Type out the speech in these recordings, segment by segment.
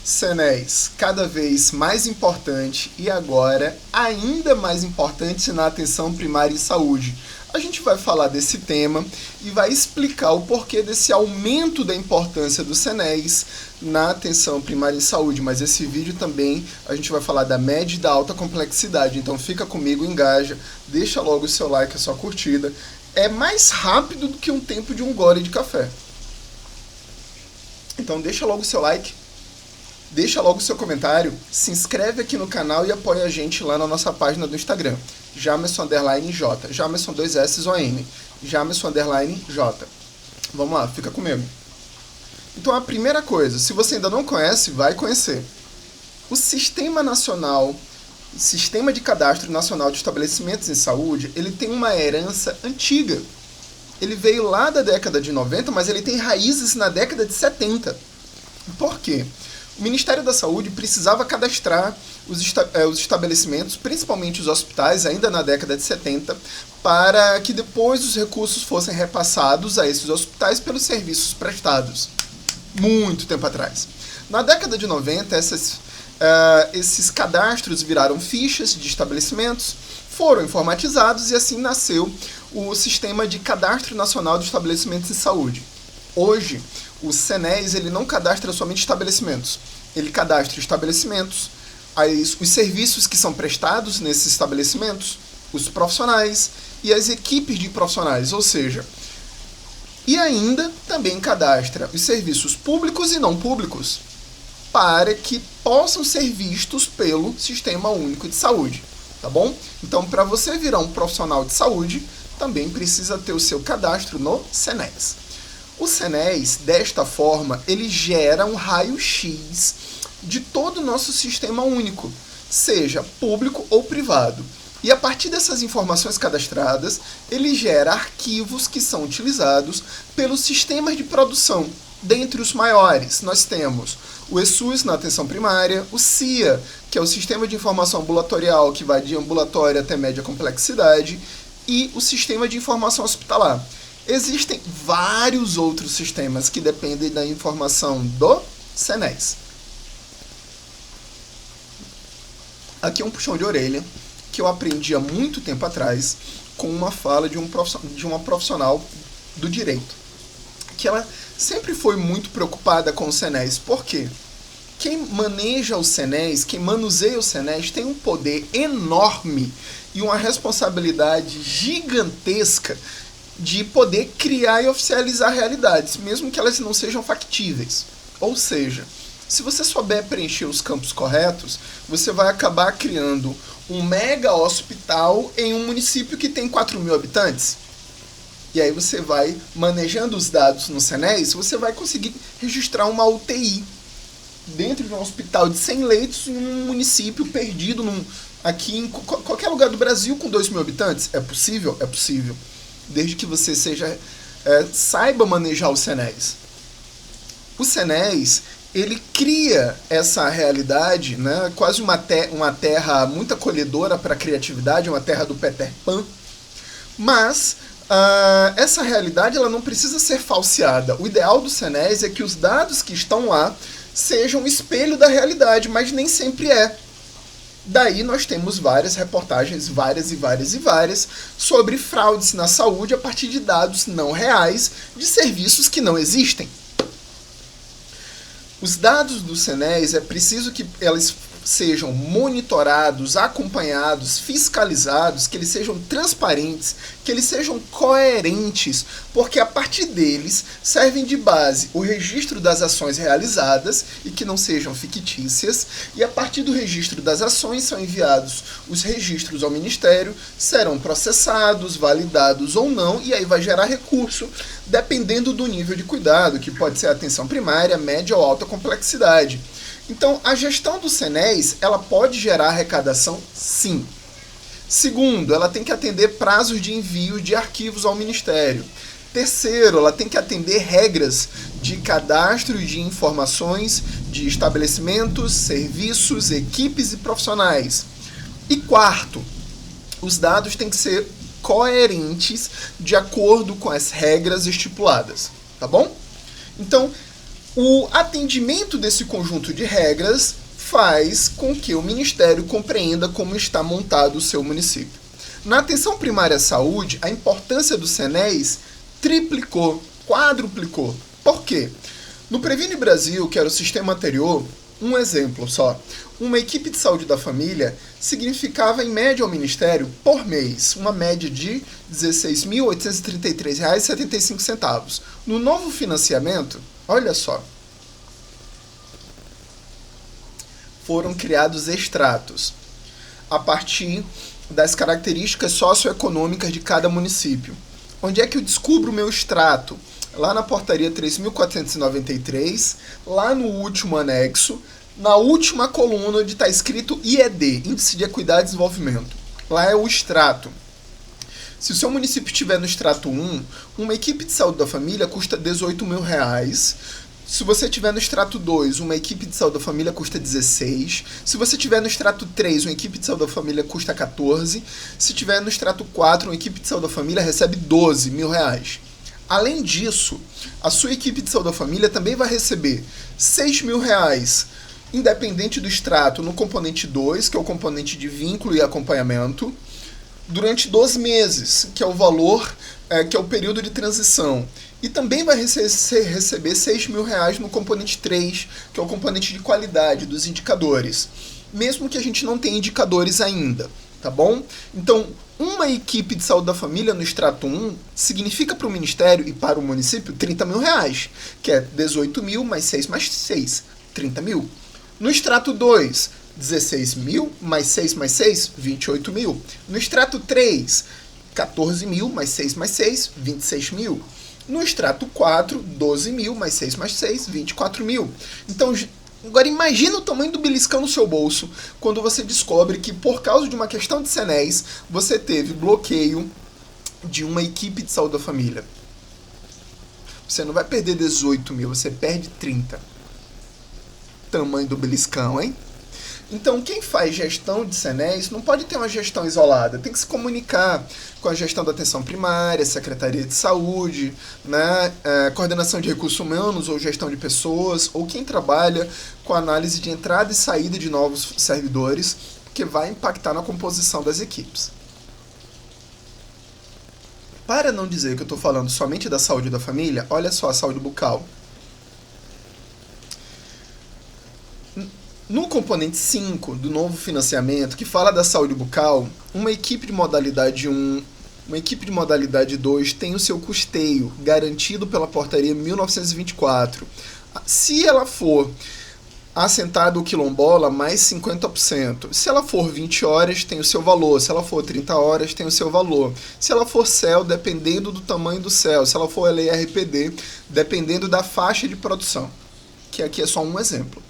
Senéis, cada vez mais importante e agora ainda mais importante na atenção primária em saúde. A gente vai falar desse tema e vai explicar o porquê desse aumento da importância do Senéis na atenção primária em saúde, mas esse vídeo também a gente vai falar da média e da alta complexidade, então fica comigo, engaja, deixa logo o seu like, a sua curtida. É mais rápido do que um tempo de um gole de café. Então deixa logo o seu like, deixa logo o seu comentário, se inscreve aqui no canal e apoia a gente lá na nossa página do Instagram, Jamerson_J, Jamerson 2S-O-N, Jamerson_J. Vamos lá, fica comigo. Então a primeira coisa, se você ainda não conhece, vai conhecer. O Sistema de Cadastro Nacional de Estabelecimentos em Saúde, ele tem uma herança antiga. Ele veio lá da década de 90, mas ele tem raízes na década de 70. Por quê? O Ministério da Saúde precisava cadastrar os estabelecimentos, principalmente os hospitais, ainda na década de 70, para que depois os recursos fossem repassados a esses hospitais pelos serviços prestados. Muito tempo atrás. Na década de 90, esses cadastros viraram fichas de estabelecimentos, foram informatizados e assim nasceu o Sistema de Cadastro Nacional de Estabelecimentos em Saúde. Hoje, o Senéis ele não cadastra somente estabelecimentos, ele cadastra estabelecimentos, os serviços que são prestados nesses estabelecimentos, os profissionais e as equipes de profissionais, ou seja, e ainda também cadastra os serviços públicos e não públicos, para que possam ser vistos pelo Sistema Único de Saúde, tá bom? Então, para você virar um profissional de saúde, também precisa ter o seu cadastro no Senéis. O Senéis, desta forma, ele gera um raio-x de todo o nosso Sistema Único, seja público ou privado. E a partir dessas informações cadastradas, ele gera arquivos que são utilizados pelos sistemas de produção. Dentre os maiores, nós temos o ESUS na atenção primária, o CIA, que é o Sistema de Informação Ambulatorial, que vai de ambulatório até média complexidade, e o Sistema de Informação Hospitalar. Existem vários outros sistemas que dependem da informação do Senéis. Aqui é um puxão de orelha que eu aprendi há muito tempo atrás com uma fala de uma profissional do direito, que ela sempre foi muito preocupada com o Senéis. Por quê? Quem maneja o Senéis, quem manuseia o Senéis, tem um poder enorme e uma responsabilidade gigantesca de poder criar e oficializar realidades, mesmo que elas não sejam factíveis. Ou seja, se você souber preencher os campos corretos, você vai acabar criando um mega hospital em um município que tem 4.000 habitantes. E aí você vai, manejando os dados no Senéis, você vai conseguir registrar uma UTI dentro de um hospital de 100 leitos em um município perdido aqui em qualquer lugar do Brasil com 2.000 habitantes. É possível? É possível. Desde que você saiba manejar o Senéis. O Senéis, ele cria essa realidade, né, quase uma terra muito acolhedora para a criatividade, uma terra do Peter Pan, mas essa realidade ela não precisa ser falseada. O ideal do Senéis é que os dados que estão lá sejam um espelho da realidade, mas nem sempre é. Daí nós temos várias reportagens, várias, sobre fraudes na saúde a partir de dados não reais de serviços que não existem. Os dados do Senéis é preciso que eles sejam monitorados, acompanhados, fiscalizados, que eles sejam transparentes, que eles sejam coerentes, porque a partir deles servem de base o registro das ações realizadas e que não sejam fictícias, e a partir do registro das ações são enviados os registros ao Ministério, serão processados, validados ou não, e aí vai gerar recurso, dependendo do nível de cuidado, que pode ser atenção primária, média ou alta complexidade. Então, a gestão do Senéis, ela pode gerar arrecadação, sim. Segundo, ela tem que atender prazos de envio de arquivos ao Ministério. Terceiro, ela tem que atender regras de cadastro de informações de estabelecimentos, serviços, equipes e profissionais. E quarto, os dados têm que ser coerentes de acordo com as regras estipuladas, tá bom? Então, O atendimento desse conjunto de regras faz com que o Ministério compreenda como está montado o seu município. Na atenção primária à saúde, a importância do SENES triplicou, quadruplicou. Por quê? No Previne Brasil, que era o sistema anterior, um exemplo só, uma equipe de saúde da família significava, em média ao Ministério, por mês, uma média de R$ 16.833,75. No novo financiamento, olha só, foram criados extratos a partir das características socioeconômicas de cada município. Onde é que eu descubro o meu extrato? Lá na portaria 3.493, lá no último anexo, na última coluna onde está escrito IED, Índice de Equidade e Desenvolvimento. Lá é o extrato. Se o seu município estiver no extrato 1, uma equipe de saúde da família custa R$18.000. Se você estiver no extrato 2, uma equipe de saúde da família custa 16. Se você estiver no extrato 3, uma equipe de saúde da família custa 14. Se estiver no extrato 4, uma equipe de saúde da família recebe R$12.000. Além disso, a sua equipe de saúde da família também vai receber R$6.000, independente do extrato, no componente 2, que é o componente de vínculo e acompanhamento, durante 12 meses, que é o valor, que é o período de transição. E também vai receber R$6.000 no componente 3, que é o componente de qualidade dos indicadores, mesmo que a gente não tenha indicadores ainda, tá bom? Então, uma equipe de saúde da família no extrato 1 significa para o Ministério e para o município R$30.000, que é 18.000 mais 6 mais 6, 30.000. No extrato 2, 16.000 mais 6 mais 6, 28.000. No extrato 3, 14.000 mais 6 mais 6, 26.000. No extrato 4, 12.000 mais 6 mais 6, 24.000. Então, agora imagina o tamanho do beliscão no seu bolso quando você descobre que, por causa de uma questão de SENES, você teve bloqueio de uma equipe de saúde da família. Você não vai perder 18.000, você perde 30. Tamanho do beliscão, hein? Então, quem faz gestão de SENES não pode ter uma gestão isolada, tem que se comunicar com a gestão da atenção primária, Secretaria de Saúde, né, coordenação de recursos humanos ou gestão de pessoas, ou quem trabalha com análise de entrada e saída de novos servidores, que vai impactar na composição das equipes. Para não dizer que eu estou falando somente da saúde da família, olha só a saúde bucal. No componente 5 do novo financiamento, que fala da saúde bucal, uma equipe de modalidade 1, uma equipe de modalidade 2 tem o seu custeio garantido pela portaria 1924. Se ela for assentada ou quilombola, mais 50%. Se ela for 20 horas, tem o seu valor. Se ela for 30 horas, tem o seu valor. Se ela for CEL, dependendo do tamanho do CEL. Se ela for LRPD, dependendo da faixa de produção. Que aqui é só um exemplo.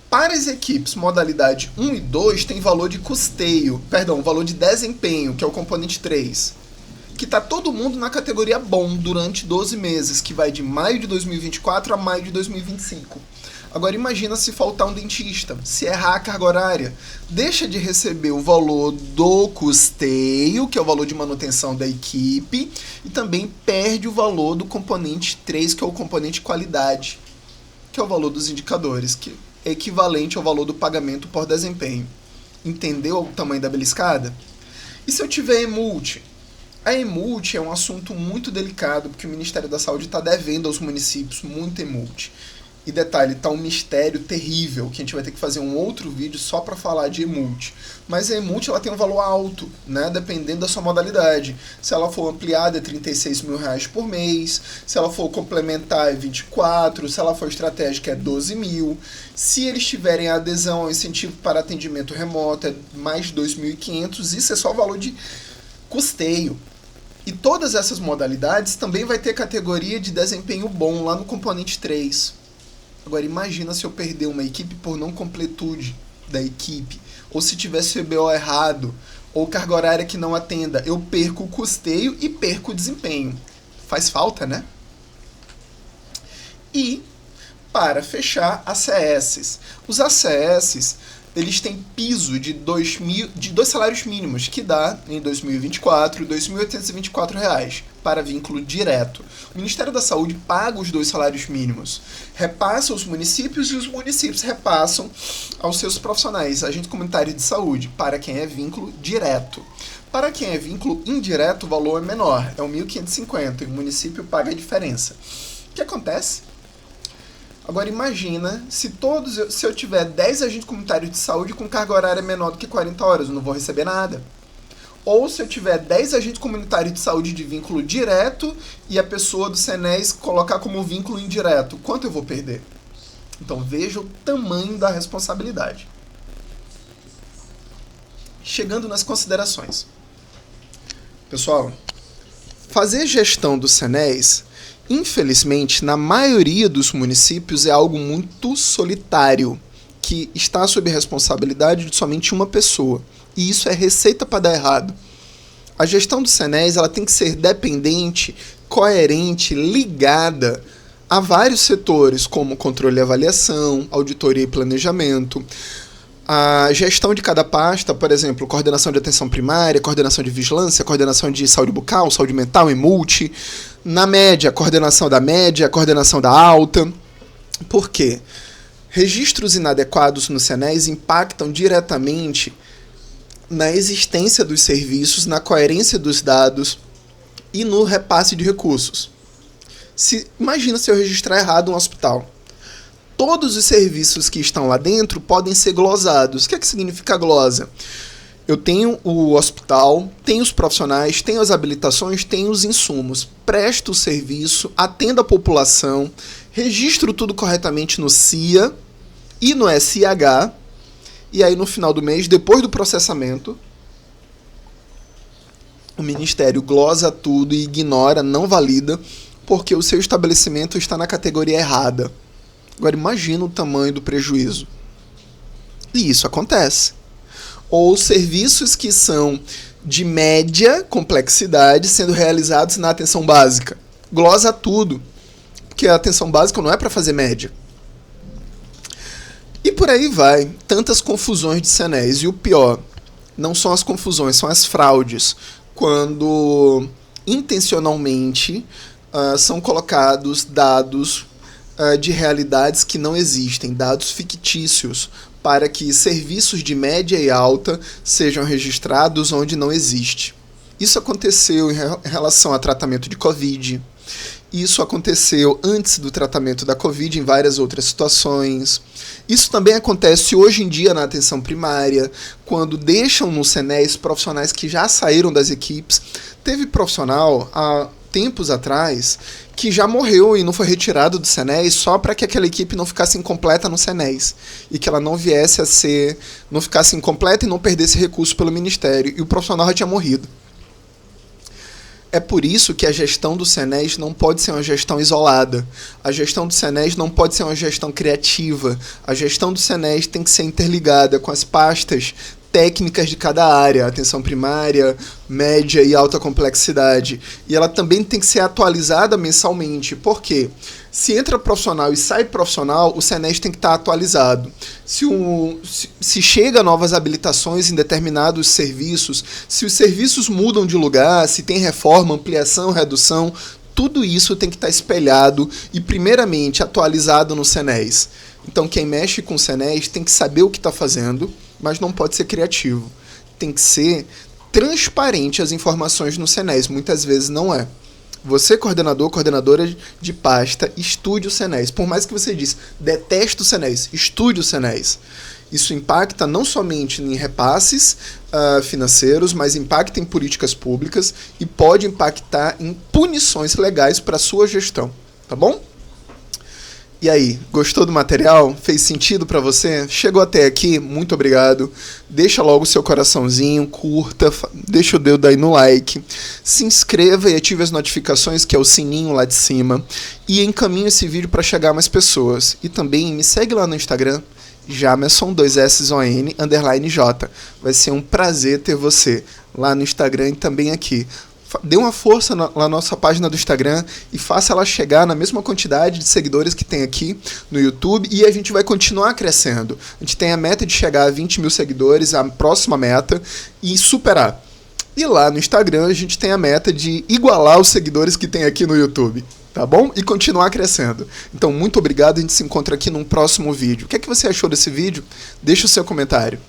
Para as equipes modalidade 1 e 2 tem valor de custeio, valor de desempenho, que é o componente 3, que está todo mundo na categoria bom durante 12 meses, que vai de maio de 2024 a maio de 2025. Agora imagina se faltar um dentista, se errar a carga horária, deixa de receber o valor do custeio, que é o valor de manutenção da equipe, e também perde o valor do componente 3, que é o componente qualidade, que é o valor dos indicadores, que é equivalente ao valor do pagamento por desempenho. Entendeu o tamanho da beliscada? E se eu tiver EMULT? A EMULT é um assunto muito delicado, porque o Ministério da Saúde está devendo aos municípios muito EMULT. E detalhe, tá um mistério terrível, que a gente vai ter que fazer um outro vídeo só para falar de EMULT. Mas a EMULT ela tem um valor alto, né, dependendo da sua modalidade. Se ela for ampliada é R$36.000 por mês, se ela for complementar é 24, se ela for estratégica é 12.000. Se eles tiverem a adesão ao incentivo para atendimento remoto é mais de 2.500, isso é só o valor de custeio. E todas essas modalidades também vai ter categoria de desempenho bom lá no componente 3. Agora imagina se eu perder uma equipe por não completude da equipe, ou se tiver CBO errado, ou carga horária que não atenda, eu perco o custeio e perco o desempenho. Faz falta, né? E, para fechar, ACS. Os ACS eles têm piso de dois salários mínimos, que dá, em 2024, R$ 2.824 para vínculo direto. O Ministério da Saúde paga os 2 salários mínimos, repassa aos municípios e os municípios repassam aos seus profissionais, agente comunitário de saúde, para quem é vínculo direto. Para quem é vínculo indireto, o valor é menor, é R$ 1.550, e o município paga a diferença. O que acontece? Agora imagina se eu tiver 10 agentes comunitários de saúde com carga horária menor do que 40 horas, eu não vou receber nada. Ou se eu tiver 10 agentes comunitários de saúde de vínculo direto e a pessoa do SENES colocar como vínculo indireto, quanto eu vou perder? Então veja o tamanho da responsabilidade. Chegando nas considerações. Pessoal, fazer gestão do SENES, infelizmente, na maioria dos municípios é algo muito solitário, que está sob a responsabilidade de somente uma pessoa. E isso é receita para dar errado. A gestão do SENES ela tem que ser dependente, coerente, ligada a vários setores, como controle e avaliação, auditoria e planejamento. A gestão de cada pasta, por exemplo, coordenação de atenção primária, coordenação de vigilância, coordenação de saúde bucal, saúde mental e multi. Na média, coordenação da alta. Por quê? Registros inadequados no SENES impactam diretamente na existência dos serviços, na coerência dos dados e no repasse de recursos. Imagina se eu registrar errado um hospital. Todos os serviços que estão lá dentro podem ser glosados. O que significa glosa? Eu tenho o hospital, tenho os profissionais, tenho as habilitações, tenho os insumos. Presto o serviço, atendo a população, registro tudo corretamente no CIA e no SIH. E aí, no final do mês, depois do processamento, o Ministério glosa tudo e ignora, não valida, porque o seu estabelecimento está na categoria errada. Agora, imagina o tamanho do prejuízo. E isso acontece. Ou serviços que são de média complexidade sendo realizados na atenção básica. Glosa tudo, porque a atenção básica não é para fazer média. E por aí vai, tantas confusões de SENES. E o pior, não são as confusões, são as fraudes. Quando intencionalmente são colocados dados de realidades que não existem, dados fictícios, para que serviços de média e alta sejam registrados onde não existe. Isso aconteceu em relação a tratamento de Covid. Isso aconteceu antes do tratamento da Covid em várias outras situações. Isso também acontece hoje em dia na atenção primária, quando deixam no SENES profissionais que já saíram das equipes. Teve profissional há tempos atrás que já morreu e não foi retirado do SENES só para que aquela equipe não ficasse incompleta no SENES e que ela não viesse a ser, não ficasse incompleta e não perdesse recurso pelo Ministério, e o profissional já tinha morrido. É por isso que a gestão do SENES não pode ser uma gestão isolada. A gestão do SENES não pode ser uma gestão criativa. A gestão do SENES tem que ser interligada com as pastas técnicas de cada área, atenção primária, média e alta complexidade. E ela também tem que ser atualizada mensalmente. Por quê? Se entra profissional e sai profissional, o SENES tem que estar atualizado. Se chega novas habilitações em determinados serviços, se os serviços mudam de lugar, se tem reforma, ampliação, redução, tudo isso tem que estar espelhado e, primeiramente, atualizado no SENES. Então, quem mexe com o SENES tem que saber o que está fazendo, mas não pode ser criativo. Tem que ser transparente as informações no SENES. Muitas vezes não é. Você, coordenador, coordenadora de pasta, estude o SENES. Por mais que você diz, detesto o SENES, estude o SENES. Isso impacta não somente em repasses financeiros, mas impacta em políticas públicas e pode impactar em punições legais para a sua gestão. Tá bom? E aí, gostou do material? Fez sentido para você? Chegou até aqui? Muito obrigado. Deixa logo o seu coraçãozinho, curta, deixa o dedo aí no like, se inscreva e ative as notificações, que é o sininho lá de cima, e encaminhe esse vídeo para chegar a mais pessoas. E também me segue lá no Instagram, Jamerson, 2SON_J. Vai ser um prazer ter você lá no Instagram e também aqui. dê uma força na nossa página do Instagram e faça ela chegar na mesma quantidade de seguidores que tem aqui no YouTube, e a gente vai continuar crescendo. A gente tem a meta de chegar a 20 mil seguidores, a próxima meta, e superar. E lá no Instagram a gente tem a meta de igualar os seguidores que tem aqui no YouTube, tá bom? E continuar crescendo. Então, muito obrigado, a gente se encontra aqui num próximo vídeo. O que é que você achou desse vídeo? Deixa o seu comentário.